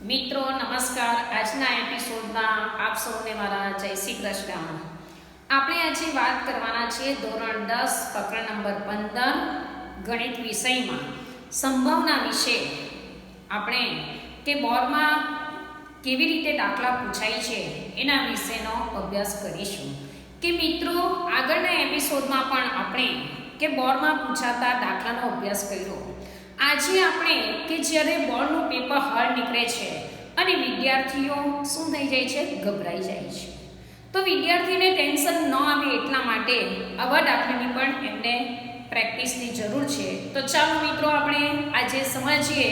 મિત્રો નમસ્કાર। આજના એપિસોડમાં આપ સૌને મારા જય શ્રી કૃષ્ણ। આપણે આજે વાત કરવાના છીએ ધોરણ 10 પ્રકરણ નંબર 15 ગણિત વિષયમાં સંભાવના વિશે। આપણે કે બોર્ડમાં કેવી રીતે દાખલા પૂછાય છે એના વિશેનો અભ્યાસ કરીશું। કે મિત્રો આગળના એપિસોડમાં પણ આપણે કે બોર્ડમાં પૂછાતા દાખલાનો અભ્યાસ કર્યો। આજે આપણે કે જ્યારે બોર્ડનું પેપર હાર્ડ નીકળે છે અને વિદ્યાર્થીઓ શું થઈ જાય છે, ગભરાઈ જાય છે, તો વિદ્યાર્થીને ટેન્શન ન આવે એટલા માટે આવા દાખલાની પણ એમને પ્રેક્ટિસની જરૂર છે। તો ચાલો મિત્રો આપણે આજે સમજીએ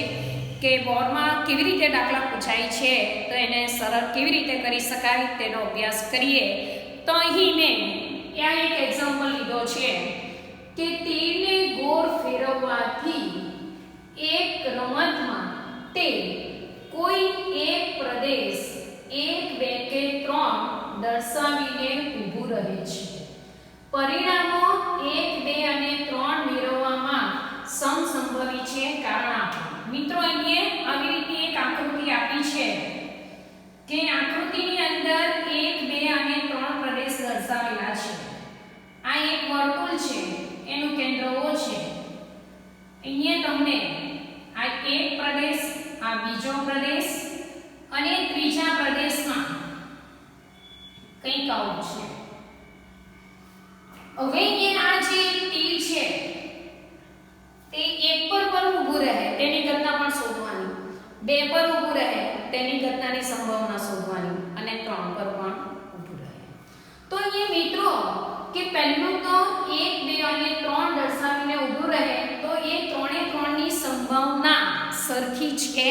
કે બોર્ડમાં કેવી રીતે દાખલા પૂછાય છે, તો એને સરળ કેવી રીતે કરી શકાય તેનો અભ્યાસ કરીએ। તો અહીં મેં ત્યાં એક એક્ઝામ્પલ લીધો છે કે તીરને ગોળ ફેરવવાથી એક રમતમાં તે કોઈ એક પ્રદેશ 1, 2 કે 3 દર્શાવીને ઊભું રહે છે। પરિણામો 1, 2 અને 3 મેળવવામાં સમસંભવી છે કારણ આપો। મિત્રો અહીંયા આવી રીતે એક આકૃતિ આપી છે કે આકૃતિની અંદર 1, 2 અને 3 પ્રદેશ દર્શાવેલા છે। આ એક વર્તુળ છે, એનું કેન્દ્ર O છે। અહીંયા તમને આ એક પ્રદેશ, આ બીજો પ્રદેશ અને ત્રીજા પ્રદેશમાં કંઈક આવું છે। હવે અહીંયા આ જે તીર છે તે 1 પર પણ ઊભું રહે તેની ઘટના પણ શોધવાની, 2 પર ઊભું રહે તેની ઘટનાની સંભાવના શોધવાની અને 3 પર પણ ઊભું રહે। તો અહીંયા મિત્રો કે પહેલું તો 1, 2 અને 3 દર્શાવીને ઊભું રહે તો એ 3 ની સંભાવના સરખી છે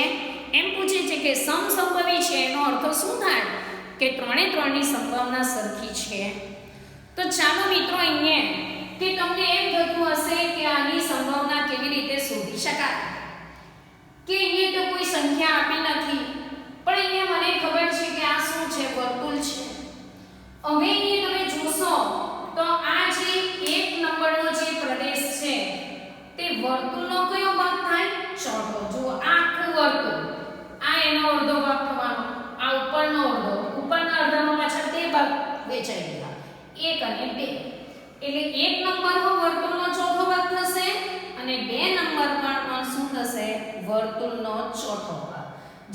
એમ પૂછે છે કે સમસંભવી છે, એનો અર્થ શું થાય કે 3 ની સંભાવના સરખી છે। તો ચાલો મિત્રો અહીંયા કે તમને એમ થતું હશે કે આની સંભાવના કેવી રીતે શોધી શકાય, કે અહીંયા તો કોઈ સંખ્યા આપી નથી, પણ અહીંયા મને ખબર છે કે આ શું છે, વર્તુળ છે। હવે અહીંયા તમે જોશો તો આ જે 1 નંબરનો જે પ્રદેશ છે તે વર્તુળનો કયો ભાગ થાય, ચોથો। જો આખું વર્તુળ, આ એનો અડધો ભાગ થવાનો, આ ઉપરનો અડધો, ઉપરના અડધામાં પાછળ તે ભાગ વેચાઈ ગયા 1 અને 2, એટલે 1 નંબર વર્તુળનો ચોથો ભાગ થશે અને 2 નંબર પણ શું થશે, વર્તુળનો ચોથો ભાગ।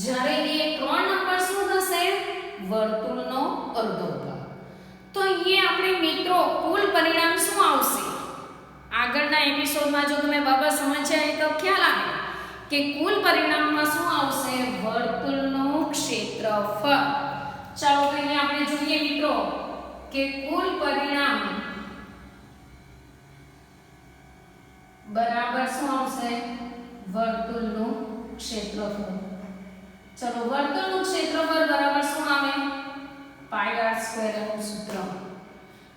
જ્યારે એ 3 નંબર શું થશે, વર્તુળનો અડધો ભાગ। તો અહીંયા આપણે મિત્રો કુલ પરિણામ શું આવશે, આગળના એપિસોડમાં જો તમે બાબત સમજ્યા તો ખ્યાલ આવે કે કુલ પરિણામમાં શું આવશે, વર્તુળનું ક્ષેત્રફળ। ચાલો તો અહીંયા આપણે જોઈએ મિત્રો કે કુલ પરિણામ બરાબર શું આવશે, વર્તુળનું ક્ષેત્રફળ। ચલો વર્તુળનું ક્ષેત્રફળ બરાબર શું આવે, πr² નું સૂત્ર।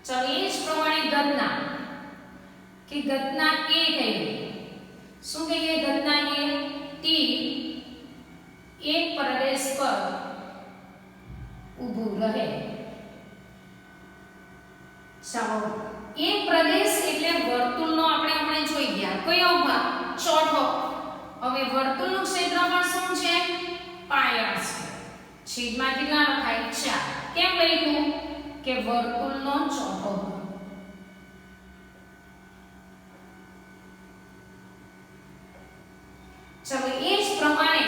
ચલો એ જ પ્રમાણે ઘટના કે ઘટના A કહીએ, શું કહીએ ઘટના A, તીર એક પ્રદેશ પર ઊભું રહે। ચાલો એક પ્રદેશ એટલે વર્તુળનો આપણે જોઈ ગયા કયો ભાગ, ચોથો। હવે વર્તુળનું ક્ષેત્રફળ શું છે, πr², છેદમાં કેટલા લખાય 4, કેમ લખ્યું કે વર્તુળનો ચોથો ભાગ। ચલો એ જ પ્રમાણે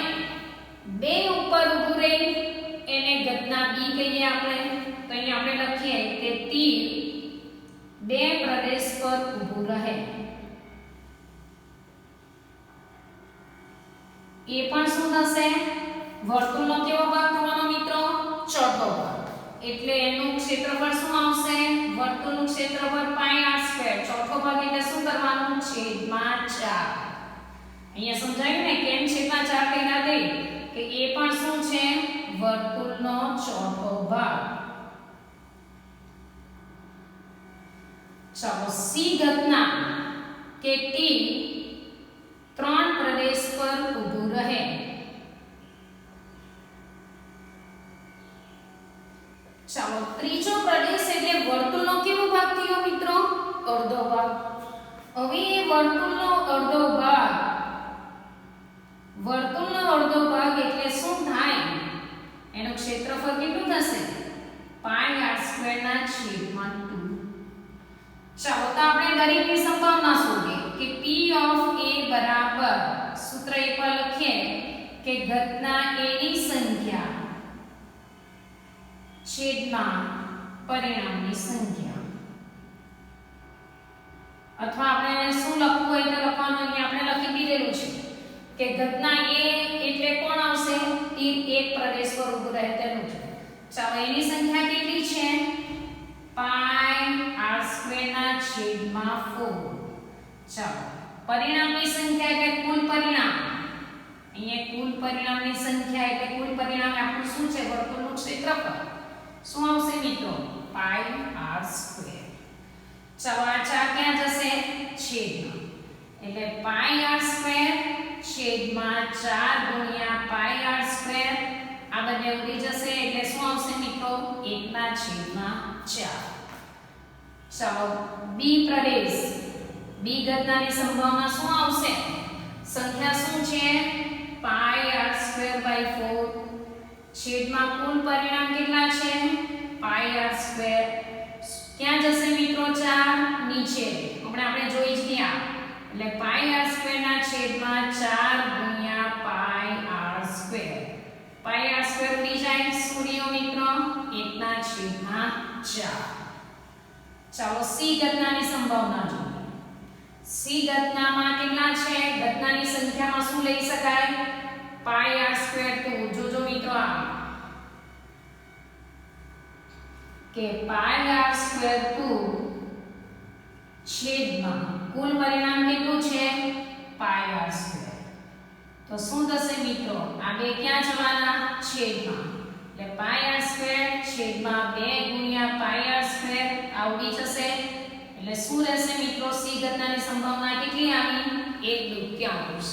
2 ઉપર ઊભું રહે એને ઘટના B કહીએ આપણે। તો અહીં આપણે લખીએ કે તીર 2 પ્રદેશ પર ઊભું રહે, એ પણ શું થશે, વર્તુળનો કેવો ભાગ થવાનો મિત્રો, ચોથો ભાગ, એટલે એનું ક્ષેત્રફળ શું આવશે, વર્તુળનું ક્ષેત્રફળ πr², ચોથો ભાગ એટલે શું કરવાનું, છેદમાં 4। અહીંયા સમજાયું ને કેમ છેદમાં 4 કહીના દે કે એ પણ શું છે, વર્તુળનો ચોથો ભાગ। ચાલો સી ઘટના કે તીર 3 પ્રદેશ પર ઊભું રહે। ચાલો ત્રીજો પ્રદેશ એટલે વર્તુળનો કેવો ભાગ થયો મિત્રો, અડધો ભાગ। હવે એ વર્તુળનો અડધો ભાગ એટલે શું થાય ઓફ a બરાબર સૂત્ર એક પર લખીએ કે ઘટના a ની સંખ્યા છેદમાં પરિણામની સંખ્યા, અથવા આપણે શું લખવું હોય તો લખવાનું, અહીં આપણે લખી દીધેલું છે કે ઘટના a એટલે કોણ આવશે? તીર એક પ્રદેશ પર ઊભું રહે તેનું છે. ચાલો એની સંખ્યા કેટલી છે? પાઈ r સ્ક્વેર ના છેદમાં 4. ચાલો પરિણામની સંખ્યા એટલે કુલ પરિણામ, અહીંયા કુલ પરિણામની સંખ્યા એટલે કુલ પરિણામ આપણું શું છે? વર્તુળનું ક્ષેત્રફળ. શું આવશે મિત્રો? પાઈ r સ્ક્વેર. ચાલો આ 4 ક્યાં જશે? છેદમાં, એટલે પાઈ r સ્ક્વેર છેદમાં 4 ગુણ્યા પાઈ r સ્ક્વેર. આ બંને ઉડી જશે એટલે શું આવશે મિત્રો? 1/4. ચાલો બી પ્રદેશ, બી ઘટનાની સંભાવના શું આવશે? સંખ્યા શું છે? પાઈ r સ્ક્વેર બાય 4 છેદમાં કુલ પરિણામ કેટલા છે? પાઈ r સ્ક્વેર. ક્યાં જશે મિત્રો? 4 નીચે, હમણાં આપણે જોઈ જ ગયા, એટલે પાઈ r સ્ક્વેર ના છેદમાં 4 ગુણ્યા પાઈ r સ્ક્વેર. પાઈ r સ્ક્વેર ઉડી જાય, સૂર્યો મિત્રો 1/4. ચાલો સી ઘટનાની સંભાવના જોઈએ. સી ઘટનામાં કેટલા છે? ઘટનાની સંખ્યામાં શું લઈ શકાય? પાઈ r સ્ક્વેર 2. જોજો મિત્રો આ કે પાઈ r સ્ક્વેર 2 છેદમાં કુલ પરિણામ કેટલું છે? પાઈ r સ્ક્વેર. તો શું થશે મિત્રો? આ બે ક્યાં જવાના? છેદમાં, એટલે પાઈ r સ્ક્વેર છેદમાં 2 ગુણ્યા પાઈ r સ્ક્વેર આવડી જશે. એટલે શું રહેશે મિત્રો? સી ઘટનાની સંભાવના કેટલી આવી? 1/2.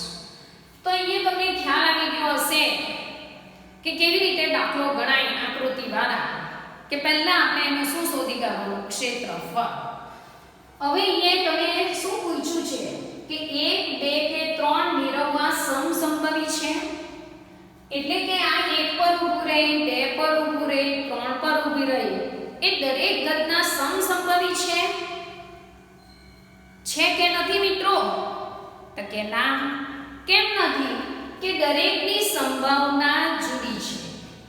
તો અહીંયા તમને ખ્યાલ આવી ગયો હશે કે કેવી રીતે દાખલો ગણાય આકૃતિ દ્વારા, કે પહેલા આપણે એનું શું શોધી કાઢવાનું? ક્ષેત્રફળ. હવે અહીંયા તમે શું પૂછ્યું છે કે 1 2 કે 3 મેળવવા સમસંભવી છે, એટલે કે આ 1 પર ઊભું રહે, 2 પર ઊભું રહે, 3 પર ઊભી રહે, એ દરેક ઘટના સમસંભવી છે કે નથી મિત્રો? તો કે ના. કેમ નથી? કે દરેકની સંભાવના જુદી છે.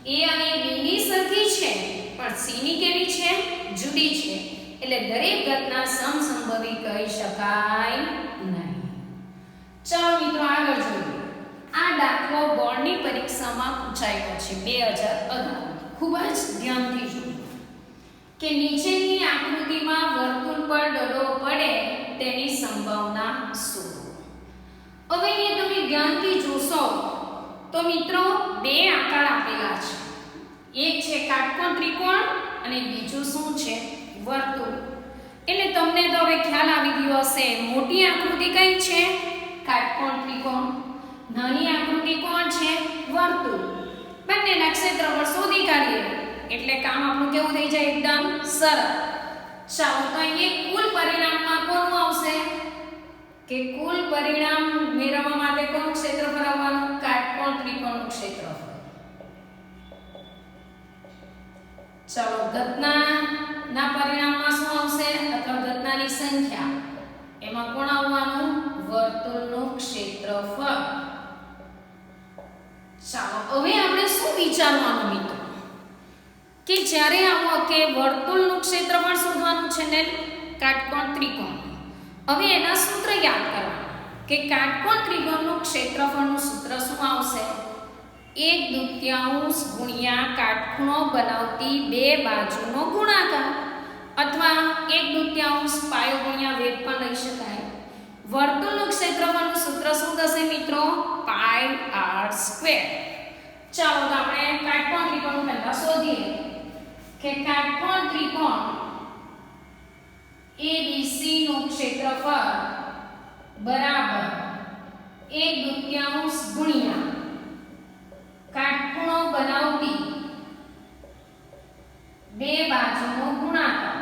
a અને b ની સરખી છે, પણ c ની કેવી છે? જુદી છે. એટલે દરેક ઘટના સમસંભવી કહી શકાય નહીં. ચાલો મિત્રો આગળ જોઈએ. આ દાખલો બોર્ડની પરીક્ષામાં પૂછાયો છે 2018. ખૂબ જ ધ્યાનથી જોજો કે નીચેની આકૃતિમાં વર્તુળ પર દડો પડે તેની સંભાવના શોધો. હવે અહીં તમે ધ્યાનથી જોશો તો મિત્રો બે આકાર આપેલા છે. એક છે કાટકોણ ત્રિકોણ અને બીજું શું છે? વર્તુળ. એટલે તમને તો હવે ખ્યાલ આવી ગયો હશે, મોટી આકૃતિ કઈ છે? કાટકોણ ત્રિકોણ. નાની આકૃતિ કોણ છે? વર્તુળ. બંનેના ક્ષેત્રફળ શોધી કાઢીએ એટલે કામ આપણું કેવું થઈ જાય? એકદમ સરળ. ચાલો તો અહીં કુલ પરિણામમાં કોનું આવશે? કે કુલ પરિણામ મેળવવા માટે કોનું ક્ષેત્રફળ આવવાનું? કાટકોણ ત્રિકોણનું ક્ષેત્રફળ. ચાલો ઘટનાના પરિણામમાં શું આવશે? અથવા ઘટનાની સંખ્યા, એમાં કોણ આવવાનું? વર્તુળનું ક્ષેત્રફળ. ચાલો હવે આપણે શું વિચારવાનું મિત્રો? કે જ્યારે આવો કે વર્તુળનું ક્ષેત્રફળ શોધવાનું છે ને કાટકોણ ત્રિકોણ, હવે એના સૂત્ર યાદ કરવા કે કાટકોણ ત્રિકોણનું ક્ષેત્રફળનું સૂત્ર શું આવશે? 1/2 ગુણ્યા કાટખૂણો બનાવતી બે બાજુનો ગુણાકાર, અથવા 1/2 પાયો ગુણ્યા વેધ પણ લઈ શકાય. વર્તુળનું ક્ષેત્રફળનું સૂત્ર શું થશે મિત્રો? પાઈ r સ્ક્વેર. ચાલો તો આપણે કાટકોણ ત્રિકોણ પહેલા શોધીએ કે કાટકોણ ત્રિકોણ ABC નું ક્ષેત્રફળ બરાબર 1/2 ગુણ્યા કાટખૂણો બનાવતી બે બાજુનો ગુણાકાર.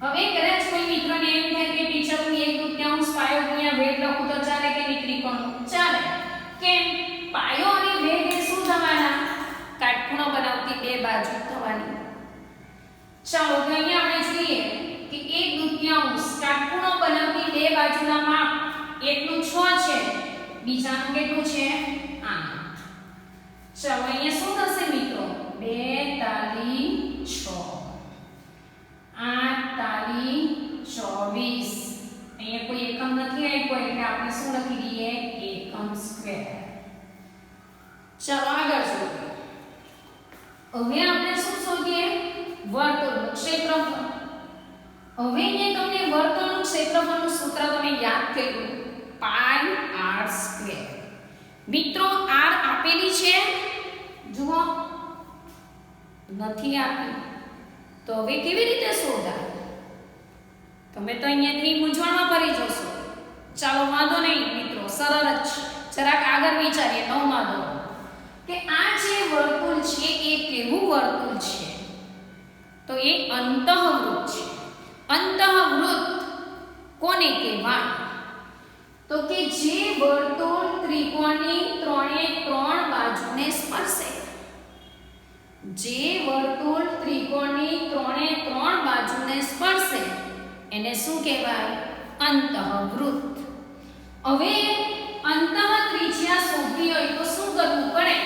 હવે કદાચ કોઈ મિત્રને એમ થાય કે ટીચર હું 1/2 પાયો ગુણ્યા વેધ લખું તો ચાલે કે ત્રિકોણ? ચાલે. કેમ? પાયો અને વેધ એ શું થવાના? કાટખૂણો બનાવતી બે બાજુ થવાની. ચાલો તો અહીંયા આપણે જોઈએ કે 1/2 કાટખૂણો બનાવતી બે બાજુના માપ એકનું 6 છે, બીજાનું કેટલું છે 8. ચાલો અહીંયા શું થશે મિત્રો? 2 તાલી 6, 8 તાલી 24. અહીંયા કોઈ એકમ નથી આપ્યો એટલે આપણે શું લખી દઈએ? એકમ સ્ક્વેર. ચાલો આગળ જોઈએ. હવે આપણે શું શોધીએ? વર્તુળનું ક્ષેત્રફળ. હવે અહીંયા તમને વર્તુળનું ક્ષેત્રફળનું સૂત્ર તમે યાદ કર્યું, પાઈ r સ્ક્વેર. મિત્રો r આપેલી છે? જુઓ નથી આપી, તો હવે કેવી રીતે શોધાય? તમે તો અહીંયાથી મૂંઝવણમાં પડી જશો. ચાલો વાંધો નહીં મિત્રો, સરળ જ છે. જરાક આગળ વિચારીએ 9મા ધોરણ કે આ જે વર્તુળ છે એ કેવું વર્તુળ છે? તો એ અંતઃવૃત્ત છે. અંતઃવૃત્ત કોને કહેવાય? તો કે જે વર્તુળ ત્રિકોણની ત્રણે ત્રણ બાજુને સ્પર્શે. જે વર્તુળ ત્રિકોણની ત્રણે ત્રણ બાજુને સ્પર્શે એને શું કહેવાય? અંતઃવૃત્ત. હવે અંતઃ ત્રિજ્યા શોધવી હોય તો શું કરવું પડે?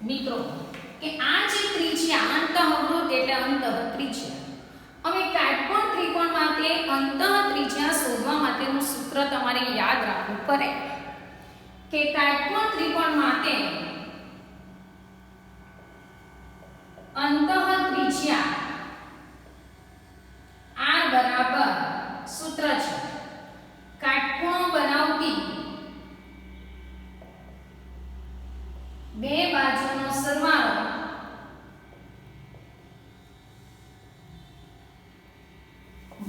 મિત્રો કે આ જે ત્રિજ્યા અંતઃવૃત્ત એટલે અંતઃ ત્રિજ્યા. હવે કાટકોણ ત્રિકોણ માટે અંતઃ ત્રિજ્યા શોધવા માટેનું સૂત્ર તમારે યાદ રાખવું પડે કે કાટકોણ ત્રિકોણ માટે અંતઃ ત્રિજ્યા r બરાબર સૂત્ર છે કાટખૂણો બનાવતી બે બાજુનો સરવાળો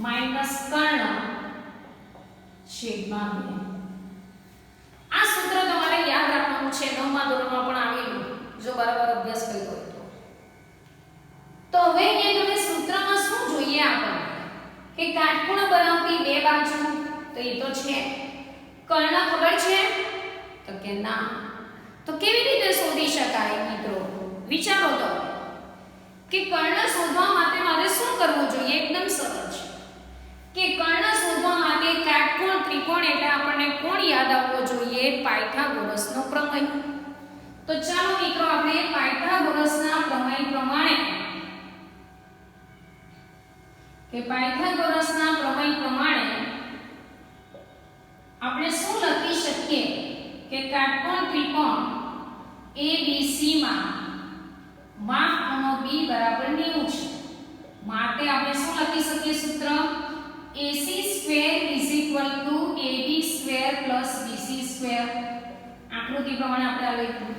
માઈનસ કર્ણ છેદમાં 2. આ સૂત્ર તમારે યાદ રાખવાનું છે. 9મા ધોરણમાં પણ આવેલું, જો બરાબર અભ્યાસ કર્યો હોય તો. હવે અહીંયા તમે સૂત્રમાં શું જોઈએ? આપણે કે કાટખૂણો બનાવતી બે બાજુ, તો એ તો છે. કર્ણ ખબર છે? તો કે ના. તો કેવી રીતે શોધી શકાય મિત્રો? વિચારો તો કે કર્ણ શોધવા માટે મારે શું કરવું જોઈએ? એકદમ સરળ છે કે કર્ણ શોધવા માટે કાટકોણ ત્રિકોણ એટલે આપણને કોણ યાદ આવવો જોઈએ? પાયથાગોરસનો પ્રમેય. તો ચાલો મિત્રો આપણે પાયથાગોરસના પ્રમેય પ્રમાણે આપણે શું લખી શકીએ કે કાટકોણ ત્રિકોણ ABC માં માપ ખૂણો B બરાબર 90 છે. માટે આપણે શું લખી શકીએ સૂત્ર? AC square AB square BC square. આકૃતિ પ્રમાણે આપણે આ લખ્યું.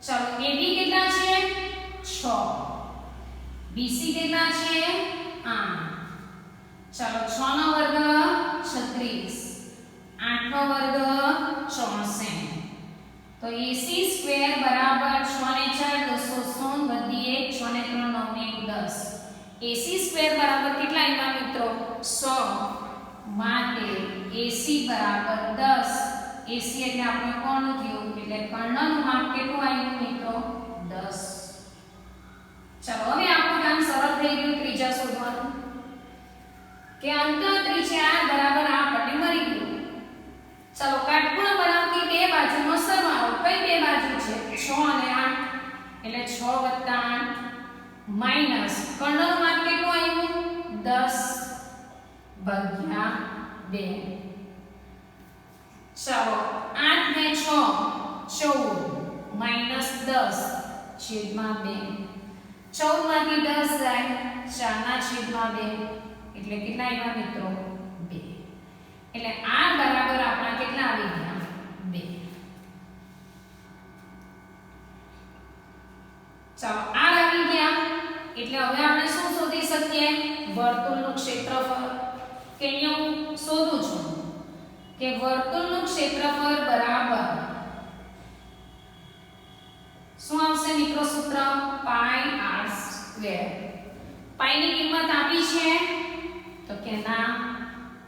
ચાલો AB કેટલા છે? 6. BC કેટલા છે? 8. ચાલો 6 નો વર્ગ 36, 8 નો વર્ગ 64. તો AC સ્ક્વેર બરાબર 6 ને 4 216 વધી 1 6 ને 3 9 ને 10. AC સ્ક્વેર બરાબર કેટલા આવ્યા મિત્રો? 100. માટે AC બરાબર 10. AC એટલે આપણે કોણ થયું એટલે કર્ણનું માપ કેટલું આવ્યું મિત્રો? 10. ચાલો હવે આપણું કામ સરળ થઈ ગયું. ત્રિજ્યા શોધવાનું કે અંતઃ ત્રિજ્યા બરાબર આપણને મળી ગયું. ચાલો કાટખૂણો બનાવતી બે બાજુનો સરવાળો. કઈ બે બાજુ છે? 6 અને 8 એટલે 6 + 8 માઈનસ કર્ણનું માપ કેટલું આવ્યું? 10/2. ચાલો 8 ને 6 14 માઈનસ 10/2. 14 માંથી 10 જાય 4/2 એટલે કેટલા આવ્યા મિત્રો? 2. એટલે r બરાબર આપણા કેટલા આવી ગયા? 2. ચાલો r આવી ગયા એટલે હવે આપણે શું શોધી શકીએ? વર્તુળનું ક્ષેત્રફળ. કે અહીંયા હું શોધું છું કે વર્તુળનું ક્ષેત્રફળ બરાબર શું આવશે મિત્રો સૂત્ર? પાઈ r સ્ક્વેર. પાઈ ની કિંમત આપી છે તો કે ના.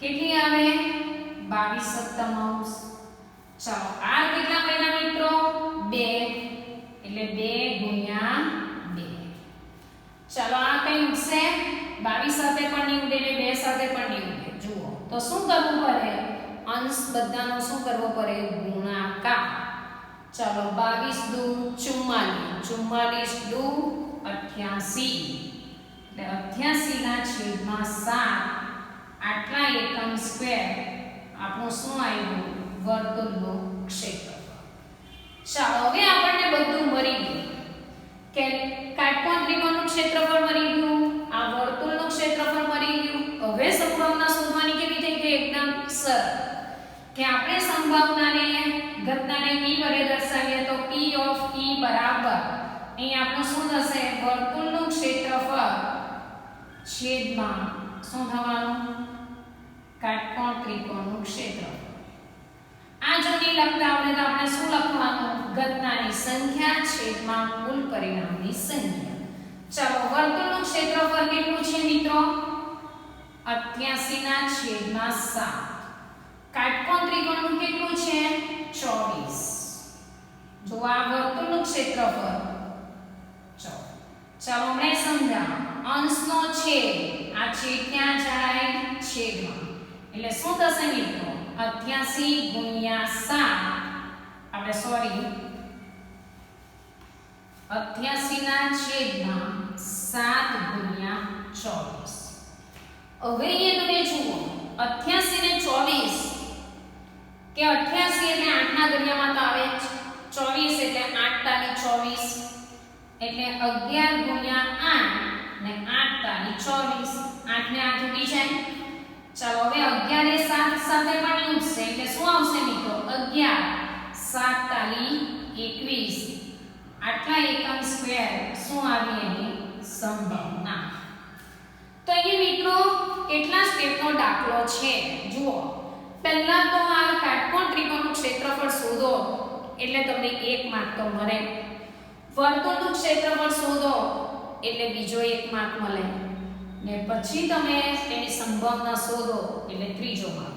કેટલી આવે? 22/7. ચાલો r કેટલા બન્યા મિત્રો 2 એટલે 2 ગુણ્યા 2. ચાલો આ કઈ ઉડશે 22 સાથે પણ નહીં ઉડે ને 2 સાથે પણ નહીં ઉડે. જુઓ તો શું કરવું પડે અંશ બધાનો શું કરવો પડે ગુણાકાર. ચાલો 22 દુ 44 44 દુ 88 એટલે 88 ના છેદમાં 7 આટલા એકમ સ્ક્વેર આપણું શું આવ્યું વર્તુળનું ક્ષેત્રફળ. ચાલો હવે આપણને બધું મળી ગયું કે કાટકોણ ત્રિકોણનું ક્ષેત્રફળ મળી ગયું, આ વર્તુળનું ક્ષેત્રફળ મળી ગયું. હવે સંભાવના શોધવાની કેવી થઈ ગઈ એકદમ સરળ કે આપણે સંભાવનાને ઘટનાને p વડે દર્શાવીએ તો p ઓફ e બરાબર અહીં આપણું શું થશે વર્તુળનું ક્ષેત્રફળ છેદમાં શું થવાનું કાટકોણ ત્રિકોણનું ક્ષેત્રફળ. આ જો નહીં લખતા આવડે તો આપણે શું લખવાનું ઘટનાની સંખ્યા છેદમાં કુલ પરિણામની સંખ્યા. ચાલો વર્તુળનું ક્ષેત્રફળ કેટલું છે મિત્રો 88 ના છેદમાં 7. કાટકોણ ત્રિકોણનું કેટલું છે 24. જો આ વર્તુળનું ક્ષેત્રફળ 24. ચાલો હમણાં સમજાવો અંશનો છેદ આ છેદ ક્યાં જાય છેદમાં એટલે શું થશે મિત્રો 88 ગુણ્યા 7 આપણે સોરી 88 ના છેદમાં 7 ગુણ્યા 24. હવે અહીંયા તમે જુઓ 88 ને 24 કે 88 એટલે 8 ના ઘડિયામાં તો આવે 24 એટલે 8 તાલી 24 એટલે 11 ગુણ્યા 8 ને 8 તાલી 24 8 ને 8 ઉડી જાય. ચાલો હવે 11 એ 7 સાથે પણ ઉડશે એટલે શું આવશે મિત્રો 11 7 તાલી 21 આટલા એકમ સ્ક્વેર શું આવી એની સંભાવના. તો અહીં મિત્રો કેટલા સ્ટેપનો દાખલો છે જુઓ. પહેલા તો આ કાટકોણ ત્રિકોણનું ક્ષેત્રફળ શોધો એટલે તમને 1 માર્ક તો મળે. વર્તુળનું ક્ષેત્રફળ શોધો એટલે બીજો 1 માર્ક મળે ને પછી તમે તેની સંભાવના શોધો એટલે ત્રીજો માર્ક.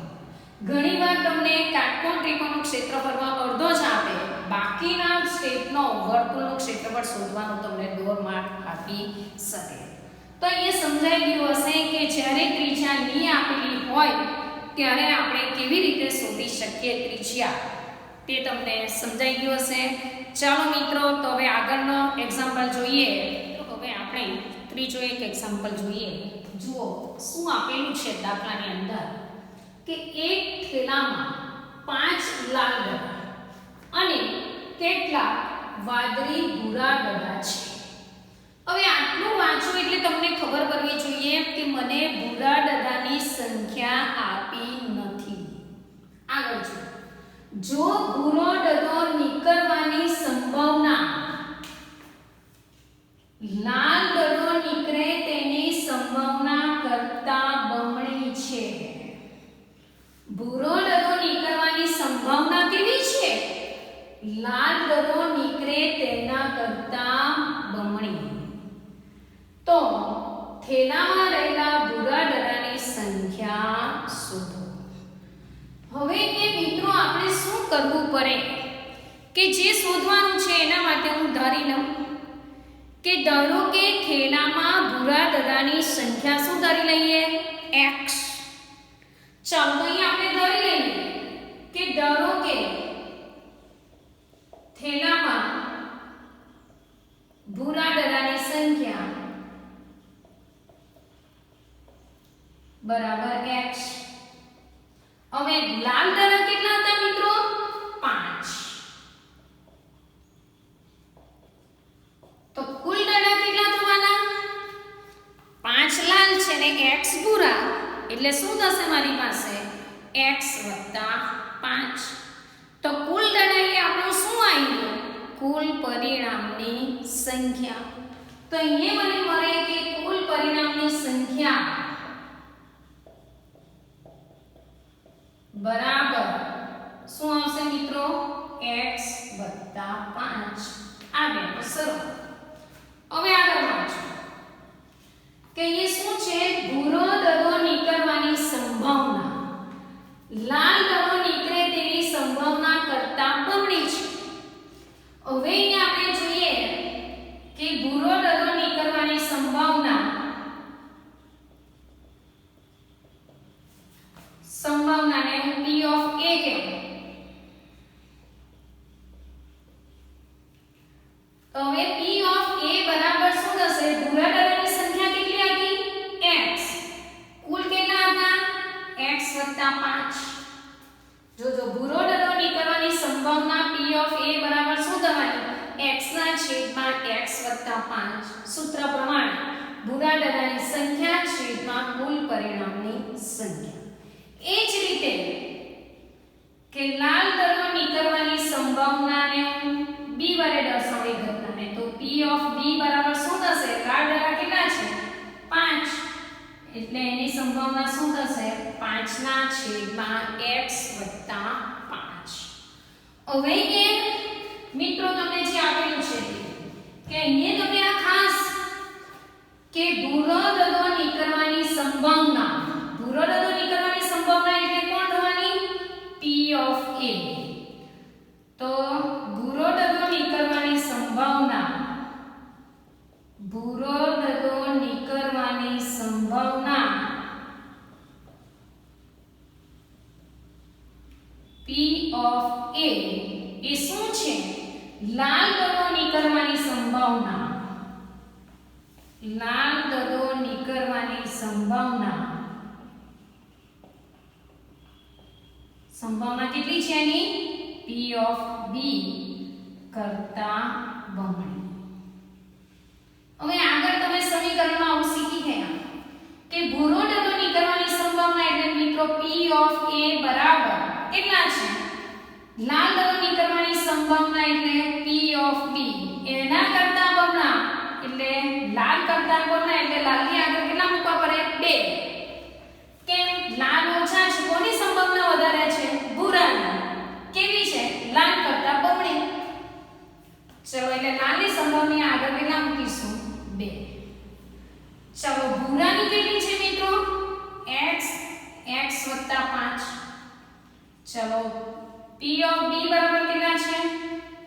ઘણીવાર તમને કાટકોણ ત્રિકોણનું ક્ષેત્રફળમાં અડધો જ આપે, બાકીના સ્ટેપનો વર્તુળનું ક્ષેત્રફળ શોધવાનો તમને 1.5 માર્ક આપી શકે. તો એ સમજાઈ ગયું હશે કે જ્યારે ત્રિજ્યા ની આપેલી હોય ત્યારે આપણે કેવી રીતે શોધી શકીએ ત્રિજ્યા, તે તમને સમજાઈ ગયું હશે. ચાલો મિત્રો તો હવે આગળનો એક્ઝામ્પલ જોઈએ. તો હવે આપણે ત્રીજો એક એક્ઝામ્પલ જોઈએ. જુઓ શું આપેલું છે દાખલાની અંદર કે એક થેલામાં 5 લાલ ડબ્બા અને કેટલા વાદળી ભૂરા ડબ્બા છે. હવે આટલું વાંચો એટલે તમને ખબર પડવી જોઈએ કે મને ભૂરા ડબ્બાની સંખ્યા આપી નથી. આગળ જો ભૂરો ડબ્બો નીકળવાની સંભાવના લાલ ડબ્બો નીકળે તેની સંભાવના કરતા બમણી છે. ભૂરો ડબ્બો નીકળવાની સંભાવના કેવી છે લાલ ડબ્બો નીકળે તેના કરતા બમણી. તો થેલામાં રહેલા ભૂરા ડબ્બાની સંખ્યા શોધો. હવે કે મિત્રો આપણે શું કરવું પડે કે જે શોધવાનું છે એના માટે હું ધારી લઉં કે ધારો કે થેલામાં ભૂરા ડબ્બાની સંખ્યા શું ધારી લઈએ x. ચાલો તો અહીં આપણે ધારી લઈએ કે ધારો કે થેલામાં ભૂરા ડબ્બાની સંખ્યા બરાબર x. હવે લાલ ડબ્બા કેટલા હતા મિત્રો 5. તો કુલ ડબ્બા કેટલા થવાના 5 લાલ છે ને x ભૂરા એટલે શું થશે મારી પાસે x + 5. તો કુલ ડબ્બા એ આપણું શું આવ્યું કુલ પરિણામની સંખ્યા. તો અહીંયા મને મળે કે કુલ પરિણામની સંખ્યા બરાબર શું આવશે મિત્રો x + 5. આ બે સરળ. હવે આગળ વાંચો કે એ શું છે ભૂરો ડબ્બો નીકળવાની સંભાવના લાલ ડબ્બો નીકળે તેની સંભાવના 5 સૂત્ર પ્રમાણે ભૂરા દડાની સંખ્યા છેદમાં કુલ પરિણામની સંખ્યા. એ જ રીતે કે લાલ દડો નીકળવાની સંભાવનાને b વડે દર્શાવી ઘટનાને, તો p ઓફ b બરાબર શું થશે? લાલ દડા કેટલા છે? 5, એટલે એની સંભાવના શું થશે? 5 ના છેદમાં x વત્તા 5. હવે કે મિત્રો તમને જે આપેલું છે કે અહીંયા તમે આ ખાસ કે ભૂરો દડો નીકળવાની સંભાવના, ભૂરો દડો નીકળવાની સંભાવના એટલે કોણ થવાની? p of a. તો ભૂરો દડો નીકળવાની સંભાવના, ભૂરો દડો નીકળવાની સંભાવના p ઓફ a એ શું છે? લાલ દડો નીકળવાની સંભાવના, લાલ દડો નીકળવાની સંભાવના, સંભાવના કેટલી છે એની? p ઓફ b કરતા બમણી. હવે આગળ તમે સમીકરણમાં આવું શીખી ગયા કે ભૂરો દડો નીકળવાની સંભાવના એટલે મિત્રો p ઓફ a બરાબર કેટલા છે? લાલ દડો નીકળવાની સંભાવના એટલે p ઓફ b એના કરતા બમણા, એટલે લાલ કરતા બમણા એટલે લાલની આગળ કેટલા મૂકવા પડે? 2. કેમ? લાલ ઓછા છે, કોની સંભાવના વધારે છે? ભૂરાની. કેવી છે? લાલ કરતા બમણી. ચલો એટલે લાલની સંભાવના આગળ કેટલા મૂકીશું? 2. ચલો ભૂરાની કેટલી છે મિત્રો? x 5. ચલો p ઓફ b બરાબર કેટલા છે?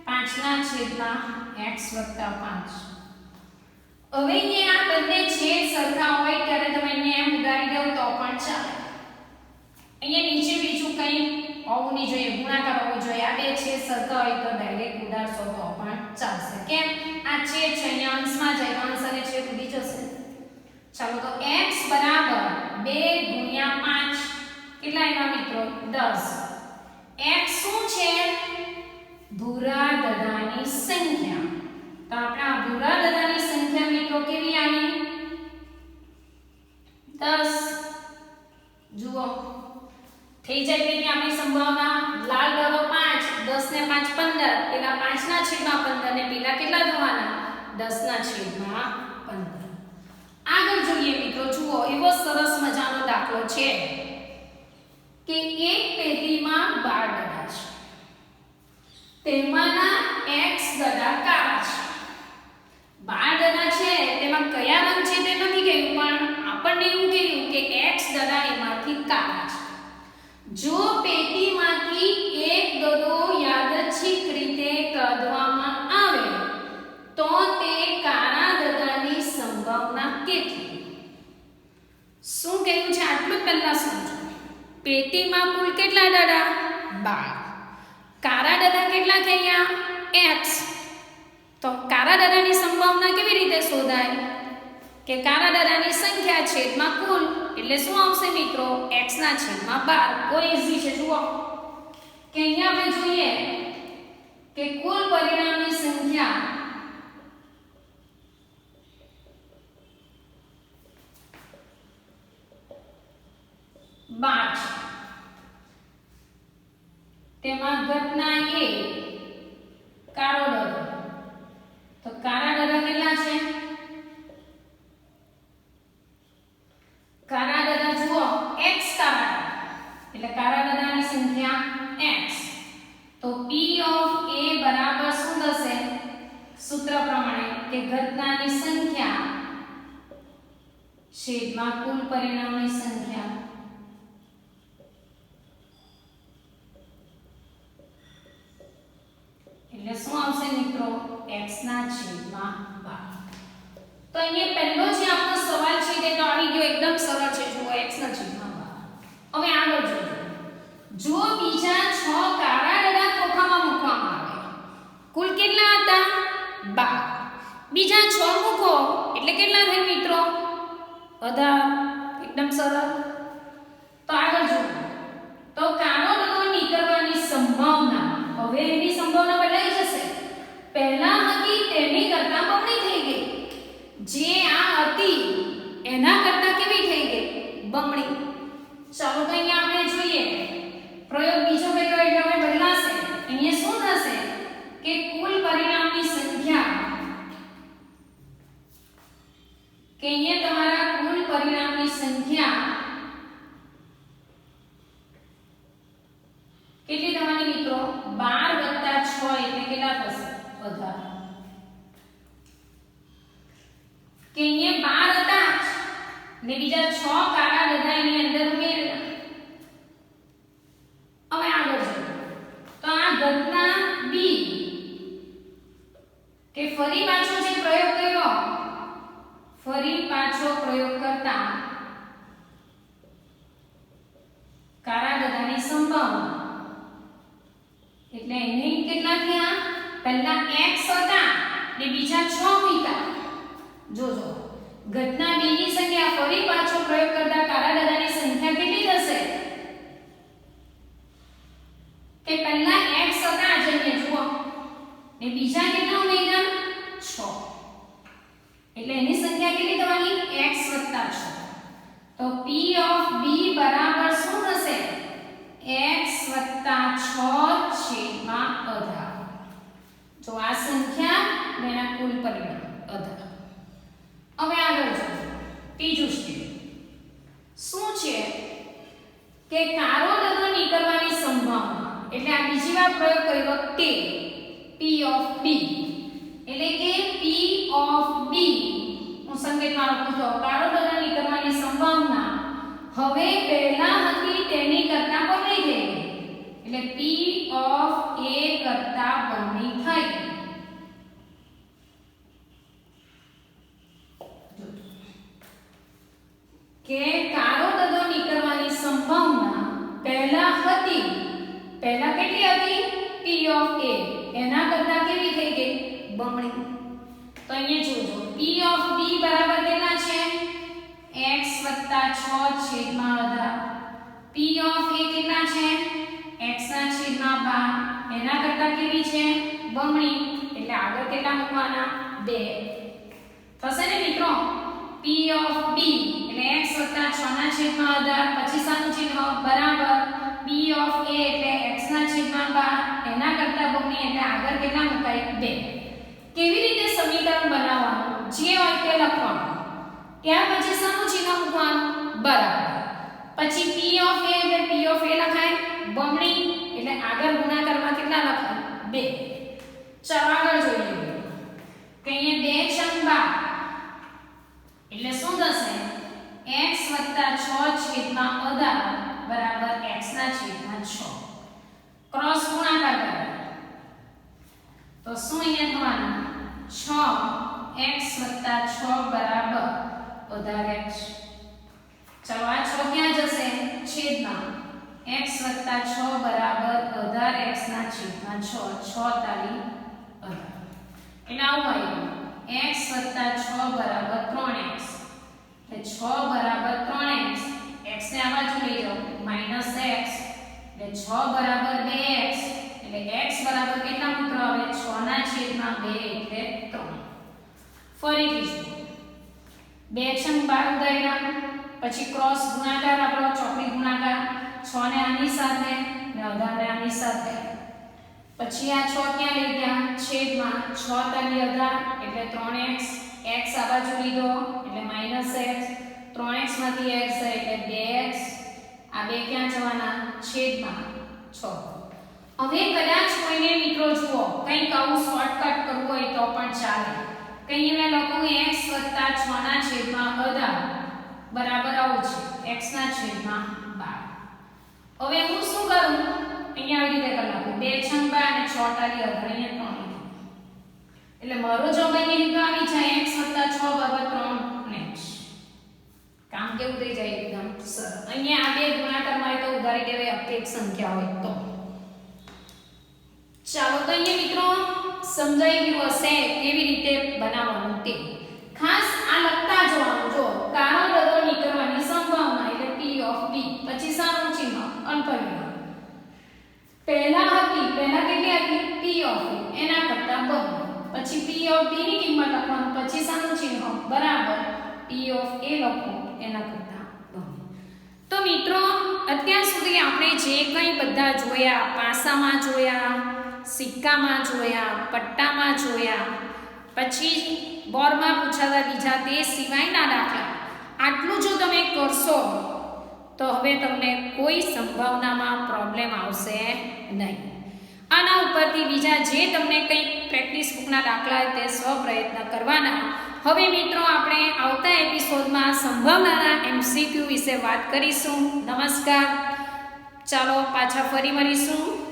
5 ના છેદમાં x વત્તા 5. હવે અહીંયા આ બંને છેદ સરખા હોય ત્યારે તમે અહીંયા એમ ઉડાડી દો તો પણ ચાલે. અહીંયા નીચે બીજું કંઈ હોવું નહીં જોઈએ, ગુણાકાર હોવો જોઈએ. આ બે છેદ સરખા હોય તો ડાયરેક્ટ ઉડાડશો તો પણ ચાલશે. કેમ? આ છેદ છે અહીંયા અંશમાં જાય, અંશ અને છેદ ઉડી જશે. ચાલો તો x બરાબર 2 ગુણ્યા 5 કેટલા આવ્યા મિત્રો? 10. x શું છે? ભૂરા દડાની સંખ્યા. તો આપણે આ ભૂરા દડાની સંખ્યા મિત્રો કેવી આવી? 10. જુઓ થઈ જાય કે આપણી સંભાવના લાલ દડો 5, 10 ને 5 15, પેલા 5 ના છેદમાં 15 ને પેલા કેટલા થવાના? 10 ના છેદમાં 15. આગળ જોઈએ મિત્રો, જુઓ એવો સરસ મજાનો દાખલો છે કે એક પેટીમાં 12 દડા છે, તેમાંના x દડા કાળા છે. 12 દડા છે તેમાં કયા રંગ છે તે નથી કહ્યું, પણ આપણને એવું કહ્યું કે x દડા એમાંથી કાળા છે. જો પેટીમાંથી એક દડો યાદચ્છિક રીતે કાઢવામાં આવે તો તે કાળા દડાની સંભાવના કેટલી? શું કહ્યું છે આટલું પહેલા સમજો. પેટીમાં કુલ કેટલા દડા? 12. કાળા દડા કેટલા થયા? x. તો કાળા દડાની સંભાવના કેવી રીતે શોધાય? કે કાળા દડાની સંખ્યા છેદમાં કુલ, એટલે શું આવશે મિત્રો? x ના છેદમાં 12. બહુ ઈઝી છે. જુઓ કે અહીંયા આપણે જોઈએ કે કુલ પરિણામની સંખ્યા બાર છે. તેમાં ઘટના a કાળો દડો, તો કાળા દડા કેટલા છે? કાળા દડા જુઓ x કાળા, એટલે કાળા દડાની સંખ્યા x. તો p ઓફ a બરાબર શું થશે? સૂત્ર પ્રમાણે કે ઘટનાની સંખ્યા છેદમાં કુલ પરિણામની સંખ્યા. એટલે શું આવશે મિત્રો? x ના છેદમાં 12. તો અહીંયા પહેલો જે આપણો સવાલ છે તે તો આવી ગયો, એકદમ સરળ છે. જુઓ x ના છેદમાં 12. હવે આગળ જોજો. જો બીજા 6 કાળા દડા ખોખામાં મૂકવામાં આવે, કુલ કેટલા હતા? 12. બીજા 6 મૂકો એટલે કેટલા થાય મિત્રો? 18. એકદમ સરળ. તો આગળ જોજો. તો કાળો દડો નીકળવાની સંભાવના, હવે એની સંભાવના બદલાઈ જશે. પહેલા હતી તેની કરતા બમણી થઈ ગઈ. એના કરતા કેવી થઈ ગઈ બમણી. ચાલો તો અહીંયા આપણે જોઈએ પ્રયોગ બીજો કર્યો એટલે હવે બદલાશે. અહીંયા શું થશે કે કુલ પરિણામની સંખ્યા કે અહીંયા તમારા કુલ પરિણામની સંખ્યા કેટલી થવાની મિત્રો 12 + 6 એટલે કેટલા થશે 18. કે અહીંયા 12 હતા ને બીજા 6 કાળા ગધા એની અંદર ઉમેર્યા. હવે આગળ જોઈએ તો આ ઘટના બી કે ફરી પાછો જે પ્રયોગ કર્યો ફરી પાછો પ્રયોગ કરતા કાળા ગધાની સંભાવના એટલે એને કેટલા થયા પહેલા x હતા ને બીજા 6 મૂક્યા. જોજો ઘટના b ની સંખ્યા ફરી પાછો પ્રયોગ કરતા કાળા ગધાની સંખ્યા કેટલી થશે કે પહેલા x હતા જઈએ જુઓ ને બીજા કેટલા ઉમેર્યા 6 એટલે એની સંખ્યા કેટલી થવાની x + 6. તો p of b બરાબર શું થશે x + 6/18. જો આ સંખ્યા એના કુલ પરિણામ 18. હવે આગળ જોઈએ ત્રીજું સ્ટેપ શું છે કે કાળો ગધો નીકળવાની સંભાવના એટલે આ બીજી વાર પ્રયોગ કર્યો તે p of b એટલે કે p of b હું સંકેતમાં લખું તો કાળો ગધો નીકળવાની સંભાવના હવે પહેલા હતી તેની કરતા બમણી થઈ ગઈ એટલે p of a કરતા બમણી થઈ. કે કાળો ગધો નીકળવાની સંભાવના પહેલા હતી પહેલા કેટલી હતી p of a એના કરતા કેવી થઈ ગઈ બમણી. તો અહીંયા જોજો p of b બરાબર કેટલા છે x + 6/18. p of a કેટલા છે x ના છેદમાં 12 એના કરતા કેવી છે બમણી એટલે આગળ કેટલા મૂકવાના 2 થશે ને મિત્રો. p of b એટલે x + 6/18 પછી સાનું ચિહ્ન બરાબર p of a એટલે x ના છેદમાં 12 એના કરતા બમણી એટલે આગળ કેટલા મુકાય 2. કેવી રીતે સમીકરણ બનાવવાનું જે હોય તે લખવાનું ત્યાર પછી સાનું ચિહ્ન મૂકવાનું બરાબર પછી p of a એટલે p of a લખાય બમણી એટલે આગળ ગુણાકારમાં કેટલા લખાય 2. ચાલો આગળ જોઈએ કે અહીંયા 2 × 12 એટલે શું થશે x + 6/18 બરાબર x ના છેદમાં 6 ક્રોસ ગુણાકાર કરે તો શું અહીંયા થવાનું 6x + 6 બરાબર 18x. ચાલો આ 6 ક્યાં જશે છેદમાં x + 6 બરાબર 18x ના છેદમાં 6 6 તાલી 18 એટલે આવું આવ્યું x + 6 બરાબર 3x એટલે 6 બરાબર 3x x ને આ બાજુ લઈ જાઓ -x એટલે 6 બરાબર 2x એટલે x બરાબર કેટલા મિત્રો આવે 6 ના છેદમાં 2 એટલે 3. ફરીથી 2 × 12 ઉદાહરણ પછી ક્રોસ ગુણાકાર આપણો ચોકડી ગુણાકાર 6 ને આની સાથે ને 18 ને આની સાથે પછી આ 6 ક્યાં લઈ ગયા છેદમાં 6 તાલી 18 એટલે 3x x આ બાજુ લીધો એટલે -x 3x માંથી x જાય એટલે 2x આ બે ક્યાં જવાના છેદમાં 6. હવે કદાચ કોઈને મિત્રો જુઓ કંઈક આવું શોર્ટકટ કરવું હોય તો પણ ચાલે. કંઈ મેં લખું x + 6 ના છેદમાં 18 બરાબર આવું છે x ના છેદમાં 12. હવે હું શું કરું અહીંયા આવી રીતે કરી નાખું 2 × 12 અને 6 તાલી 18 અહીંયા 3 એટલે મારો જવાબ અહીંયા આવી જાય x + 6 બરાબર 3x. કામ કેવું થઈ જાય એકદમ સરળ. અહીંયા આ બે ગુણાકારમાં હોય તો ઉધારી દેવાય એક સંખ્યા હોય તો. ચાલો તો અહીંયા મિત્રો સમજાઈ ગયું હશે કેવી રીતે બનાવવાનું તે. ખાસ આ લખતા જવાનું જો કાળો ગધો નીકળવાની સંભાવના એટલે p of b પછી સાનું ચિહ્ન અલ્પવિરામ પહેલા કેટલી હતી p of a એના કરતા બમણી પછી p of b ની કિંમત લખવાનું પછી સાનું ચિહ્ન બરાબર p ટી ઓફ એ લખો એના કરતાં ગમે. તો મિત્રો અત્યાર સુધી આપણે જે કંઈ બધા જોયા, પાસામાં જોયા, સિક્કામાં જોયા, પટ્ટામાં જોયા, પછી બોર્ડમાં પૂછાતા બીજા તે સિવાયના દાખલા, આટલું જો તમે કરશો તો હવે તમને કોઈ સંભાવનામાં પ્રોબ્લેમ આવશે નહીં. આના ઉપરથી બીજા જે તમને કંઈક પ્રેક્ટિસ બુકના દાખલા તે સ્વપ્રયત્ન કરવાના. હવે મિત્રો આપણે આવતા એપિસોડમાં સંભાવનાના MCQ વિશે વાત કરીશું. નમસ્કાર, ચાલો પાછા ફરી મળીશું.